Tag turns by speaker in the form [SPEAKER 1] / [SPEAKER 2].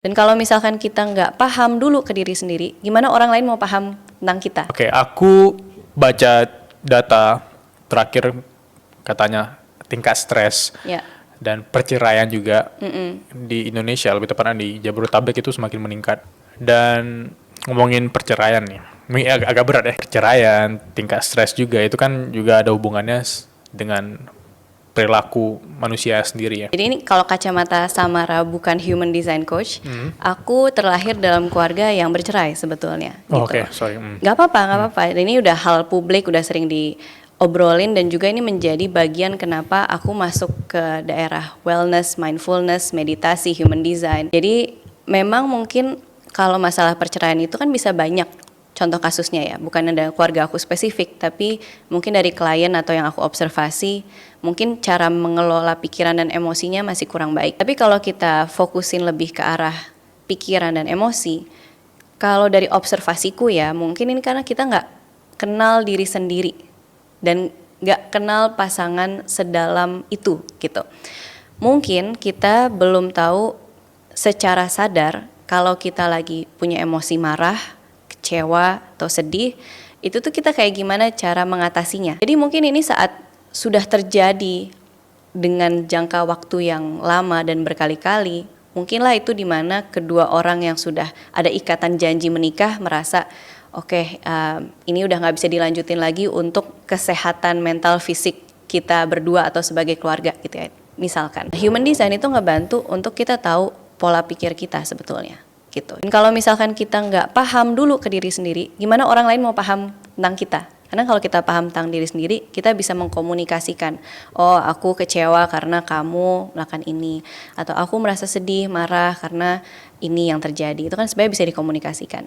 [SPEAKER 1] Dan kalau misalkan kita nggak paham dulu ke diri sendiri, gimana orang lain mau paham tentang kita?
[SPEAKER 2] Oke, aku baca data terakhir katanya tingkat stres
[SPEAKER 1] Ya.
[SPEAKER 2] dan perceraian juga di Indonesia, lebih tepatnya di Jabodetabek itu semakin meningkat. Dan ngomongin perceraian nih, ini agak berat ya. Perceraian, tingkat stres juga, itu kan juga ada hubungannya dengan perilaku manusia sendiri ya.
[SPEAKER 1] Jadi ini kalau kacamata Samara bukan human design coach, aku terlahir dalam keluarga yang bercerai sebetulnya.
[SPEAKER 2] Oh,
[SPEAKER 1] Gitu.
[SPEAKER 2] Oke, sorry.
[SPEAKER 1] Gak apa-apa. Dan ini udah hal publik, udah sering diobrolin dan juga ini menjadi bagian kenapa aku masuk ke daerah wellness, mindfulness, meditasi, human design. Jadi memang mungkin kalau masalah perceraian itu kan bisa banyak contoh kasusnya ya, bukan ada keluarga aku spesifik, tapi mungkin dari klien atau yang aku observasi, mungkin cara mengelola pikiran dan emosinya masih kurang baik. Tapi kalau kita fokusin lebih ke arah pikiran dan emosi, kalau dari observasiku ya, mungkin ini karena kita nggak kenal diri sendiri dan nggak kenal pasangan sedalam itu gitu. Mungkin kita belum tahu secara sadar kalau kita lagi punya emosi marah, kecewa atau sedih, itu tuh kita kayak gimana cara mengatasinya. Jadi mungkin ini saat sudah terjadi dengan jangka waktu yang lama dan berkali-kali, mungkinlah itu dimana kedua orang yang sudah ada ikatan janji menikah merasa oke, ini udah nggak bisa dilanjutin lagi untuk kesehatan mental fisik kita berdua atau sebagai keluarga gitu ya. Misalkan human design itu ngebantu untuk kita tahu pola pikir kita sebetulnya gitu. Dan kalau misalkan kita nggak paham dulu ke diri sendiri, gimana orang lain mau paham tentang kita? Karena kalau kita paham tentang diri sendiri, kita bisa mengkomunikasikan, oh aku kecewa karena kamu melakukan ini, atau aku merasa sedih, marah karena ini yang terjadi. Itu kan sebenarnya bisa dikomunikasikan.